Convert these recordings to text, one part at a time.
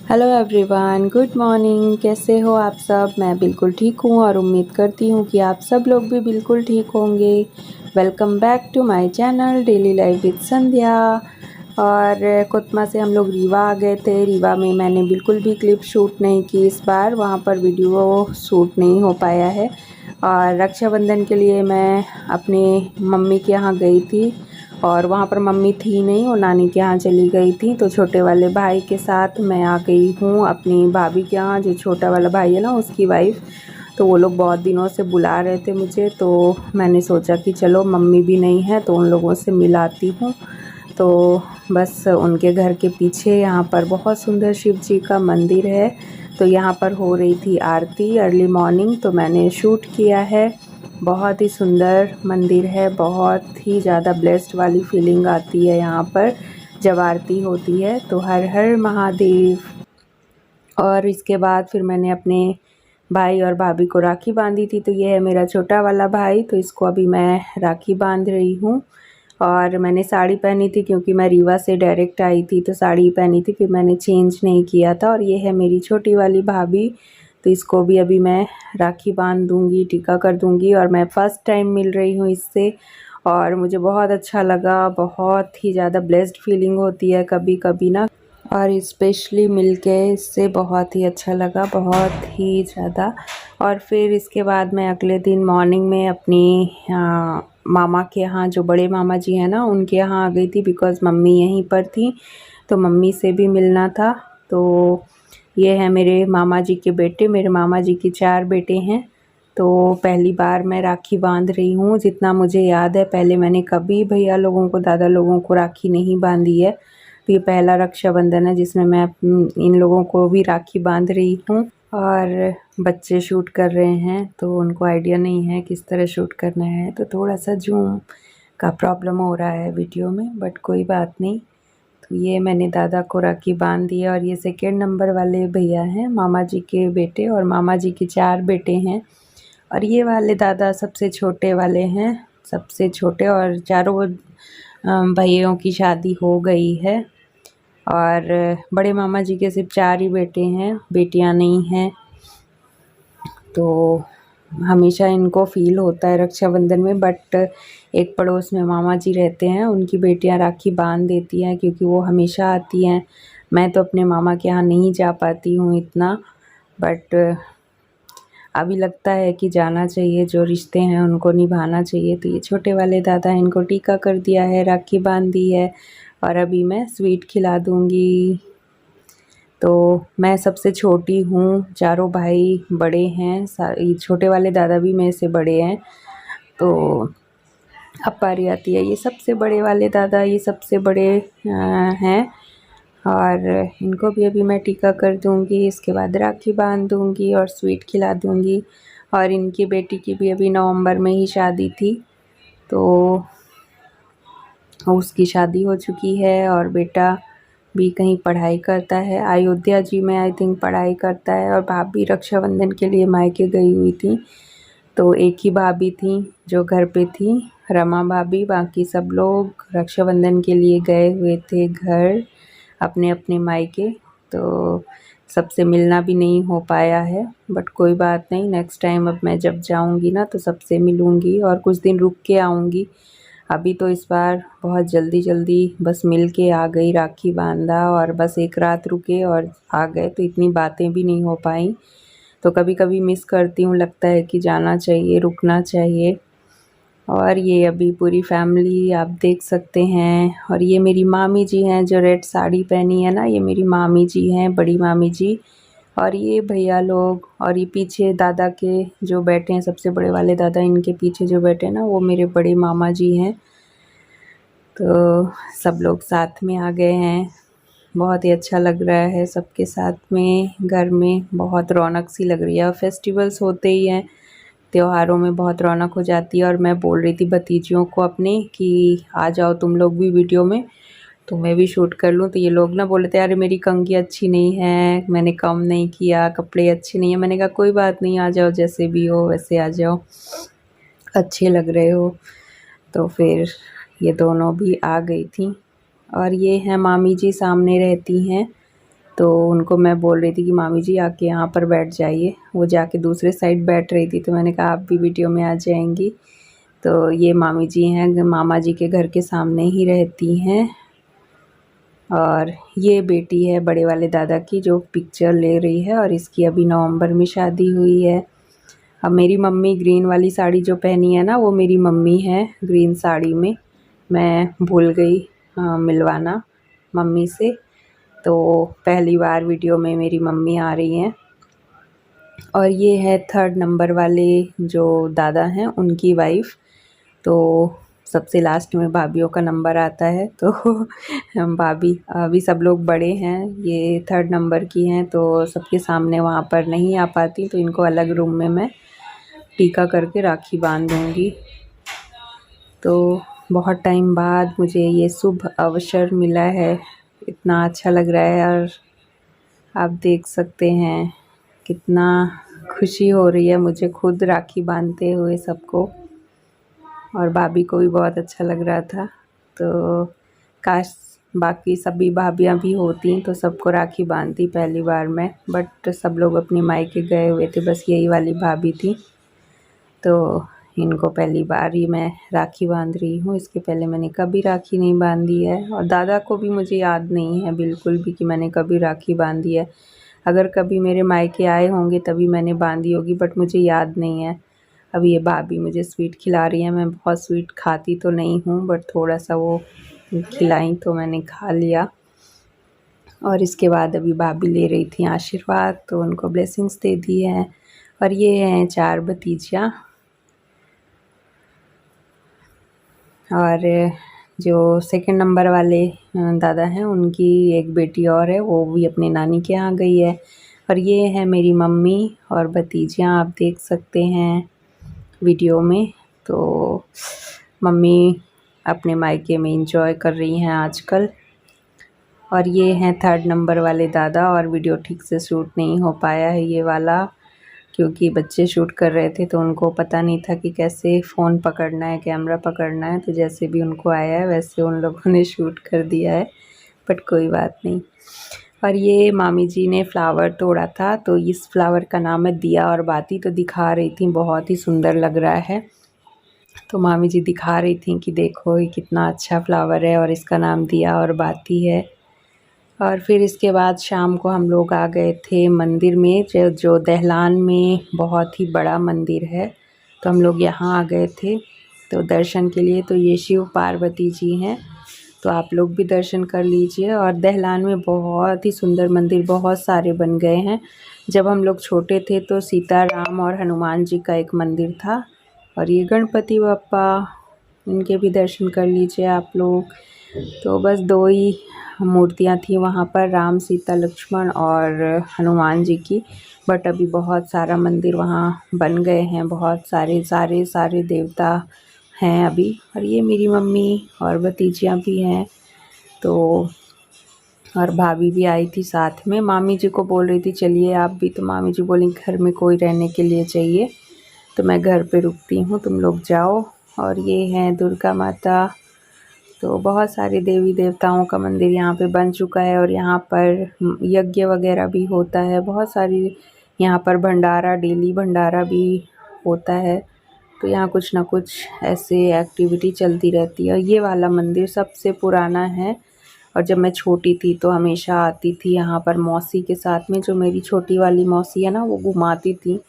Hello everyone, good morning. कैसे हो आप सब? मैं बिल्कुल ठीक हूँ और उम्मीद करती हूँ कि आप सब लोग भी बिल्कुल ठीक होंगे। Welcome back to my channel Daily Life with Sandhya. और कोतमा से हम लोग रीवा आ गए थे। रीवा में मैंने बिल्कुल भी क्लिप शूट नहीं की इस बार, वहाँ पर वीडियो शूट नहीं हो पाया है। और रक्षाबंधन के लिए मैं अपने मम्मी के यहाँ गई थी और वहाँ पर मम्मी थी नहीं, वो नानी के यहाँ चली गई थी। तो छोटे वाले भाई के साथ मैं आ गई हूँ अपनी भाभी के यहाँ, जो छोटा वाला भाई है ना उसकी वाइफ। तो वो लोग बहुत दिनों से बुला रहे थे मुझे, तो मैंने सोचा कि चलो मम्मी भी नहीं है तो उन लोगों से मिलाती हूँ। तो बस उनके घर के पीछे यहाँ पर बहुत सुंदर शिव जी का मंदिर है, तो यहाँ पर हो रही थी आरती अर्ली मॉर्निंग, तो मैंने शूट किया है। बहुत ही सुंदर मंदिर है, बहुत ही ज़्यादा ब्लेस्ड वाली फीलिंग आती है यहाँ पर जब आरती होती है। तो हर हर महादेव। और इसके बाद फिर मैंने अपने भाई और भाभी को राखी बांधी थी। तो ये है मेरा छोटा वाला भाई, तो इसको अभी मैं राखी बांध रही हूँ। और मैंने साड़ी पहनी थी क्योंकि मैं रीवा से डायरेक्ट आई थी, तो साड़ी पहनी थी, फिर मैंने चेंज नहीं किया था। और ये है मेरी छोटी वाली भाभी, तो इसको भी अभी मैं राखी बांध दूँगी, टीका कर दूँगी। और मैं फ़र्स्ट टाइम मिल रही हूँ इससे और मुझे बहुत अच्छा लगा। बहुत ही ज़्यादा ब्लेस्ड फीलिंग होती है कभी कभी ना, और स्पेशली मिलके इससे बहुत ही अच्छा लगा, बहुत ही ज़्यादा। और फिर इसके बाद मैं अगले दिन मॉर्निंग में अपनी मामा के यहाँ, जो बड़े मामा जी हैं ना, उनके यहाँ आ गई थी बिकॉज़ मम्मी यहीं पर थी, तो मम्मी से भी मिलना था। तो ये है मेरे मामा जी के बेटे, मेरे मामा जी के 4 बेटे हैं। तो पहली बार मैं राखी बांध रही हूँ, जितना मुझे याद है पहले मैंने कभी भैया लोगों को, दादा लोगों को राखी नहीं बांधी है। तो ये पहला रक्षाबंधन है जिसमें मैं इन लोगों को भी राखी बांध रही हूँ। और बच्चे शूट कर रहे हैं तो उनको आइडिया नहीं है किस तरह शूट करना है, तो थोड़ा सा जूम का प्रॉब्लम हो रहा है वीडियो में, बट कोई बात नहीं। तो ये मैंने दादा को राखी बांध दी है। और ये सेकेंड नंबर वाले भैया हैं, मामा जी के बेटे, और मामा जी के 4 बेटे हैं। और ये वाले दादा सबसे छोटे वाले हैं, सबसे छोटे, और चारों भाइयों की शादी हो गई है। और बड़े मामा जी के सिर्फ 4 ही बेटे हैं, बेटियां नहीं हैं। तो हमेशा इनको फ़ील होता है रक्षाबंधन में, बट एक पड़ोस में मामा जी रहते हैं, उनकी बेटियां राखी बांध देती हैं क्योंकि वो हमेशा आती हैं। मैं तो अपने मामा के यहाँ नहीं जा पाती हूँ इतना, बट अभी लगता है कि जाना चाहिए, जो रिश्ते हैं उनको निभाना चाहिए। तो ये छोटे वाले दादा, इनको टीका कर दिया है, राखी बांध दी है, और अभी मैं स्वीट खिला दूँगी। तो मैं सबसे छोटी हूँ, चारों भाई बड़े हैं, छोटे वाले दादा भी मेरे से बड़े हैं। तो अब बारी आती है, ये सबसे बड़े वाले दादा, ये सबसे बड़े हैं। और इनको भी अभी मैं टीका कर दूँगी, इसके बाद राखी बांध दूँगी और स्वीट खिला दूँगी। और इनकी बेटी की भी अभी नवंबर में ही शादी थी, तो उसकी शादी हो चुकी है। और बेटा भी कहीं पढ़ाई करता है, अयोध्या जी में आई थिंक पढ़ाई करता है। और भाभी रक्षाबंधन के लिए मायके गई हुई थी, तो एक ही भाभी थी जो घर पे थी, रमा भाभी। बाकी सब लोग रक्षाबंधन के लिए गए हुए थे घर अपने अपने मायके, तो सबसे मिलना भी नहीं हो पाया है। बट कोई बात नहीं, नेक्स्ट टाइम अब मैं जब जाऊंगी ना तो सबसे मिलूंगी और कुछ दिन रुक के आऊंगी। अभी तो इस बार बहुत जल्दी जल्दी बस मिल के आ गई, राखी बांधा और बस एक रात रुके और आ गए, तो इतनी बातें भी नहीं हो पाई। तो कभी कभी मिस करती हूँ, लगता है कि जाना चाहिए, रुकना चाहिए। और ये अभी पूरी फैमिली आप देख सकते हैं। और ये मेरी मामी जी हैं जो रेड साड़ी पहनी है ना, ये मेरी मामी जी हैं, बड़ी मामी जी। और ये भैया लोग, और ये पीछे दादा के जो बैठे हैं, सबसे बड़े वाले दादा, इनके पीछे जो बैठे हैं ना, वो मेरे बड़े मामा जी हैं। तो सब लोग साथ में आ गए हैं, बहुत ही अच्छा लग रहा है सबके साथ में। घर में बहुत रौनक सी लग रही है, और फेस्टिवल्स होते ही हैं, त्योहारों में बहुत रौनक हो जाती है। और मैं बोल रही थी भतीजियों को अपने कि आ जाओ तुम लोग भी वीडियो में, तो मैं भी शूट कर लूँ। तो ये लोग ना बोले थे, अरे मेरी कंघी अच्छी नहीं है, मैंने कम नहीं किया, कपड़े अच्छे नहीं है। मैंने कहा कोई बात नहीं, आ जाओ, जैसे भी हो वैसे आ जाओ, अच्छे लग रहे हो। तो फिर ये दोनों भी आ गई थी। और ये हैं मामी जी, सामने रहती हैं। तो उनको मैं बोल रही थी कि मामी जी आके यहाँ पर बैठ जाइए। वो जाके दूसरे साइड बैठ रही थी, तो मैंने कहा आप भी वीडियो में आ जाएंगी। तो ये मामी जी हैं, मामा जी के घर के सामने ही रहती हैं। और ये बेटी है बड़े वाले दादा की जो पिक्चर ले रही है, और इसकी अभी नवंबर में शादी हुई है। अब मेरी मम्मी ग्रीन वाली साड़ी जो पहनी है ना, वो मेरी मम्मी है ग्रीन साड़ी में। मैं भूल गई मिलवाना मम्मी से, तो पहली बार वीडियो में मेरी मम्मी आ रही हैं। और ये है 3rd नंबर वाले जो दादा हैं, उनकी वाइफ़। तो सबसे लास्ट में भाभीयों का नंबर आता है, तो भाभी अभी सब लोग बड़े हैं, ये 3rd नंबर की हैं, तो सबके सामने वहाँ पर नहीं आ पाती, तो इनको अलग रूम में मैं टीका करके राखी बांध दूँगी। तो बहुत टाइम बाद मुझे ये शुभ अवसर मिला है, इतना अच्छा लग रहा है। और आप देख सकते हैं कितना खुशी हो रही है मुझे खुद राखी बांधते हुए सबको, और भाभी को भी बहुत अच्छा लग रहा था। तो काश बाकी सभी भाभियाँ भी होती तो सबको राखी बांधती पहली बार में, बट सब लोग अपनी मायके गए हुए थे, बस यही वाली भाभी थी। तो इनको पहली बार ही मैं राखी बांध रही हूँ, इसके पहले मैंने कभी राखी नहीं बांधी है। और दादा को भी मुझे याद नहीं है बिल्कुल भी कि मैंने कभी राखी बांधी है। अगर कभी मेरे मायके आए होंगे तभी मैंने बांधी होगी, बट मुझे याद नहीं है। अभी ये भाभी मुझे स्वीट खिला रही है, मैं बहुत स्वीट खाती तो नहीं हूँ, बट थोड़ा सा वो खिलाई तो मैंने खा लिया। और इसके बाद अभी भाभी ले रही थी आशीर्वाद, तो उनको ब्लेसिंग्स दे दी है। और ये हैं 4 भतीजियाँ, और जो 2nd नंबर वाले दादा हैं, उनकी एक बेटी और है, वो भी अपनी नानी के यहाँ गई है। और ये है मेरी मम्मी और भतीजियाँ, आप देख सकते हैं वीडियो में। तो मम्मी अपने मायके में एंजॉय कर रही हैं आजकल। और ये हैं 3rd नंबर वाले दादा, और वीडियो ठीक से शूट नहीं हो पाया है ये वाला, क्योंकि बच्चे शूट कर रहे थे, तो उनको पता नहीं था कि कैसे फ़ोन पकड़ना है, कैमरा पकड़ना है। तो जैसे भी उनको आया है वैसे उन लोगों ने शूट कर दिया है, बट कोई बात नहीं। और ये मामी जी ने फ्लावर तोड़ा था, तो इस फ्लावर का नाम है दिया और बाती। तो दिखा रही थी, बहुत ही सुंदर लग रहा है। तो मामी जी दिखा रही थी कि देखो ये कितना अच्छा फ्लावर है, और इसका नाम दिया और बाती है। और फिर इसके बाद शाम को हम लोग आ गए थे मंदिर में, जो दहलान में बहुत ही बड़ा मंदिर है, तो हम लोग यहाँ आ गए थे तो दर्शन के लिए। तो ये शिव पार्वती जी हैं, तो आप लोग भी दर्शन कर लीजिए। और दहलान में बहुत ही सुंदर मंदिर बहुत सारे बन गए हैं। जब हम लोग छोटे थे तो सीता राम और हनुमान जी का एक मंदिर था, और ये गणपति बप्पा, इनके भी दर्शन कर लीजिए आप लोग। तो बस 2 ही मूर्तियाँ थी वहाँ पर, राम सीता लक्ष्मण और हनुमान जी की। बट अभी बहुत सारा मंदिर वहाँ बन गए हैं, बहुत सारे देवता हैं अभी। और ये मेरी मम्मी और भतीजियाँ भी हैं, तो और भाभी भी आई थी साथ में। मामी जी को बोल रही थी चलिए आप भी, तो मामी जी बोली घर में कोई रहने के लिए चाहिए, तो मैं घर पे रुकती हूँ, तुम लोग जाओ। और ये हैं दुर्गा माता। तो बहुत सारे देवी देवताओं का मंदिर यहाँ पे बन चुका है, और यहाँ पर यज्ञ वगैरह भी होता है। बहुत सारी यहाँ पर भंडारा, डेली भंडारा भी होता है, तो यहाँ कुछ ना कुछ ऐसे एक्टिविटी चलती रहती है। ये वाला मंदिर सबसे पुराना है, और जब मैं छोटी थी तो हमेशा आती थी यहाँ पर मौसी के साथ में। जो मेरी छोटी वाली मौसी है ना, वो घुमाती थी,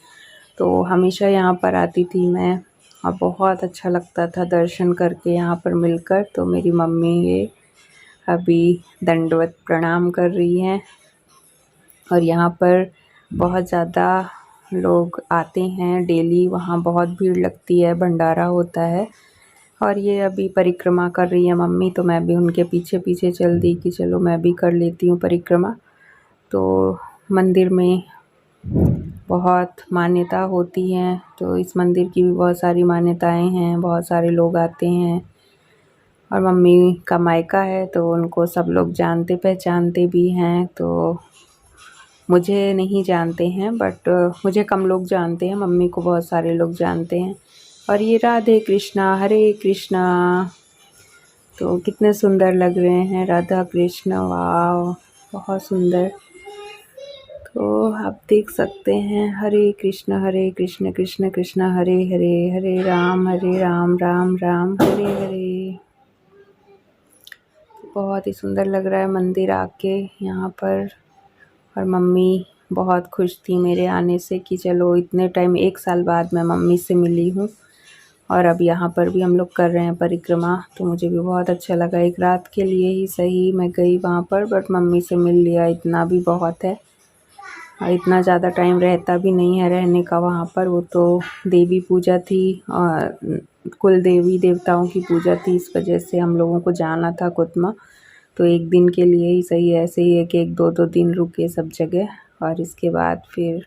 तो हमेशा यहाँ पर आती थी मैं, और बहुत अच्छा लगता था दर्शन करके यहाँ पर मिलकर। तो मेरी मम्मी ये अभी दंडवत प्रणाम कर रही हैं, और यहाँ पर बहुत ज़्यादा लोग आते हैं डेली, वहाँ बहुत भीड़ लगती है, भंडारा होता है। और ये अभी परिक्रमा कर रही है मम्मी, तो मैं भी उनके पीछे पीछे चल दी कि चलो मैं भी कर लेती हूँ परिक्रमा। तो मंदिर में बहुत मान्यता होती हैं, तो इस मंदिर की भी बहुत सारी मान्यताएं हैं, बहुत सारे लोग आते हैं। और मम्मी का मायका है, तो उनको सब लोग जानते पहचानते भी हैं। तो मुझे नहीं जानते हैं, बट मुझे कम लोग जानते हैं, मम्मी को बहुत सारे लोग जानते हैं। और ये राधे कृष्णा हरे कृष्णा, तो कितने सुंदर लग रहे हैं राधा कृष्ण, वाह बहुत सुंदर। तो आप देख सकते हैं हरे कृष्ण कृष्ण कृष्ण हरे हरे, हरे राम राम राम हरे हरे। बहुत ही सुंदर लग रहा है मंदिर आके यहाँ पर। और मम्मी बहुत खुश थी मेरे आने से कि चलो इतने टाइम 1 साल बाद मैं मम्मी से मिली हूँ। और अब यहाँ पर भी हम लोग कर रहे हैं परिक्रमा, तो मुझे भी बहुत अच्छा लगा। एक रात के लिए ही सही मैं गई वहाँ पर, बट मम्मी से मिल लिया, इतना भी बहुत है। और इतना ज़्यादा टाइम रहता भी नहीं है रहने का वहाँ पर। वो तो देवी पूजा थी और कुल देवी देवताओं की पूजा थी, इस वजह से हम लोगों को जाना था कुतमा। तो 1 दिन के लिए ही सही, ऐसे ही है कि 1-2 दिन रुके सब जगह। और इसके बाद फिर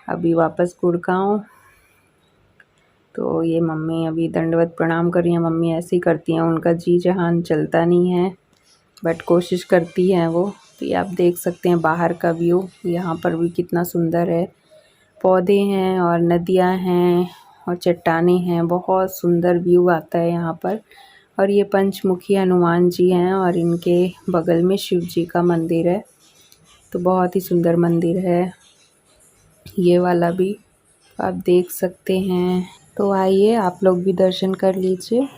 अभी वापस गुड़गांव। तो ये मम्मी अभी दंडवत प्रणाम कर रही हैं। मम्मी ऐसे ही करती हैं, उनका जी जहान चलता नहीं है, बट कोशिश करती हैं वो। तो ये आप देख सकते हैं बाहर का व्यू, यहाँ पर भी कितना सुंदर है। पौधे हैं और नदियाँ हैं और चट्टानें हैं, बहुत सुंदर व्यू आता है यहाँ पर। और ये पंचमुखी हनुमान जी हैं और इनके बगल में शिव जी का मंदिर है। तो बहुत ही सुंदर मंदिर है ये वाला भी, आप देख सकते हैं। तो आइए आप लोग भी दर्शन कर लीजिए।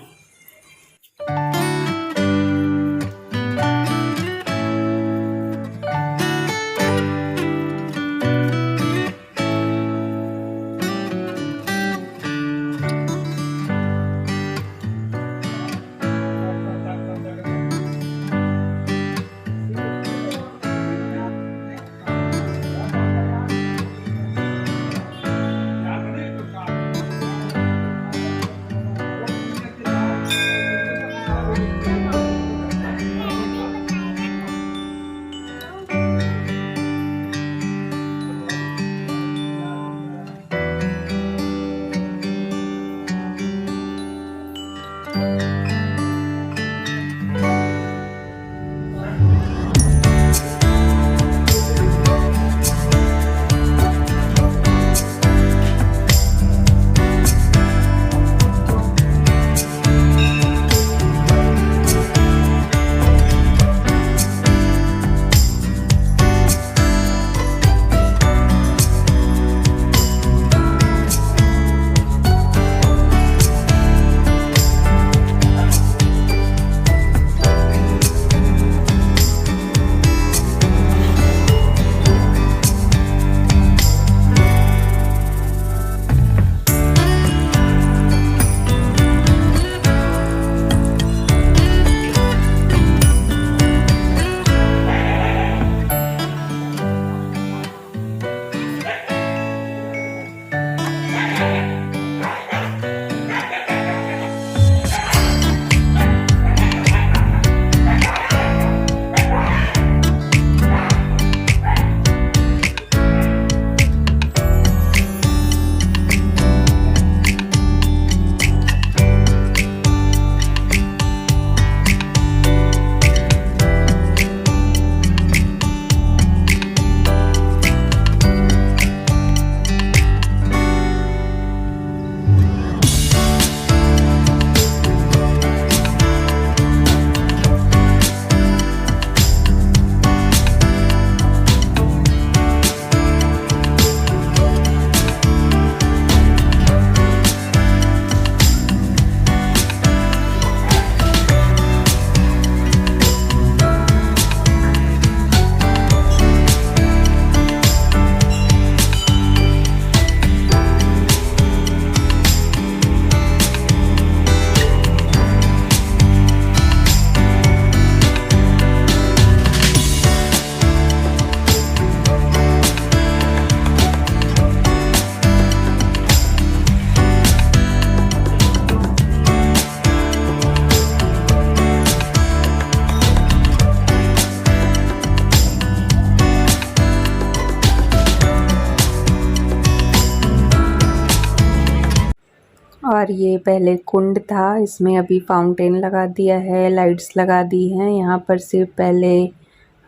और ये पहले कुंड था, इसमें अभी फाउंटेन लगा दिया है, लाइट्स लगा दी हैं। यहाँ पर सिर्फ पहले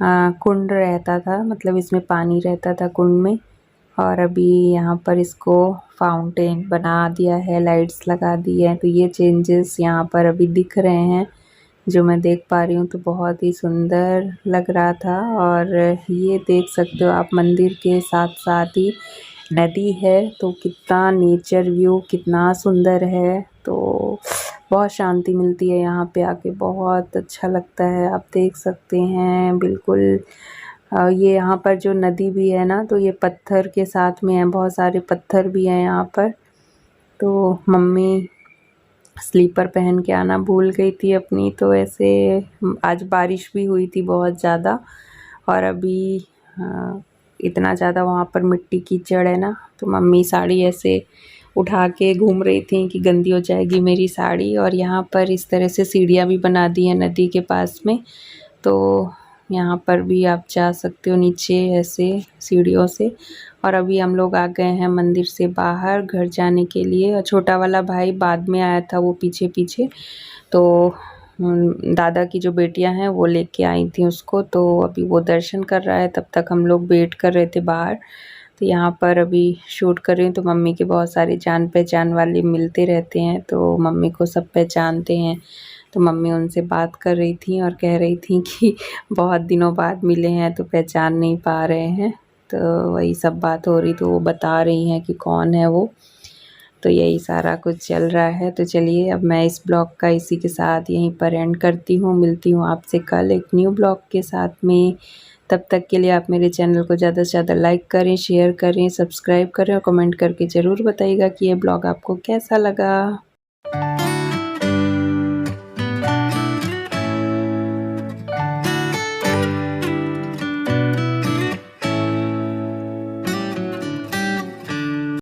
कुंड रहता था, मतलब इसमें पानी रहता था कुंड में। और अभी यहाँ पर इसको फाउंटेन बना दिया है, लाइट्स लगा दी है। तो ये चेंजेस यहाँ पर अभी दिख रहे हैं। जो मैं देख पा रही हूँ तो बहुत ही सुंदर लग रहा था। और ये देख सकते हो आप मंदिर के साथ साथ ही नदी है, तो कितना नेचर व्यू कितना सुंदर है। तो बहुत शांति मिलती है यहाँ पे आके, बहुत अच्छा लगता है। आप देख सकते हैं बिल्कुल ये यहाँ पर जो नदी भी है ना, तो ये पत्थर के साथ में है, बहुत सारे पत्थर भी हैं यहाँ पर। तो मम्मी स्लीपर पहन के आना भूल गई थी अपनी, तो ऐसे आज बारिश भी हुई थी बहुत ज़्यादा। और अभी इतना ज़्यादा वहाँ पर मिट्टी कीचड़ है ना, तो मम्मी साड़ी ऐसे उठा के घूम रही थी कि गंदी हो जाएगी मेरी साड़ी। और यहाँ पर इस तरह से सीढ़ियाँ भी बना दी हैं नदी के पास में, तो यहाँ पर भी आप जा सकते हो नीचे ऐसे सीढ़ियों से। और अभी हम लोग आ गए हैं मंदिर से बाहर घर जाने के लिए। और छोटा वाला भाई बाद में आया था, वो पीछे पीछे। तो दादा की जो बेटियां हैं वो लेके आई थी उसको, तो अभी वो दर्शन कर रहा है, तब तक हम लोग वेट कर रहे थे बाहर। तो यहाँ पर अभी शूट कर रही हूँ, तो मम्मी के बहुत सारे जान पहचान वाले मिलते रहते हैं, तो मम्मी को सब पहचानते हैं। तो मम्मी उनसे बात कर रही थी और कह रही थी कि बहुत दिनों बाद मिले हैं तो पहचान नहीं पा रहे हैं। तो वही सब बात हो रही, तो वो बता रही हैं कि कौन है वो। तो यही सारा कुछ चल रहा है। तो चलिए अब मैं इस ब्लॉग का इसी के साथ यहीं पर एंड करती हूँ। मिलती हूँ आपसे कल एक न्यू ब्लॉग के साथ में। तब तक के लिए आप मेरे चैनल को ज़्यादा से ज़्यादा लाइक करें, शेयर करें, सब्सक्राइब करें और कमेंट करके ज़रूर बताइएगा कि ये ब्लॉग आपको कैसा लगा।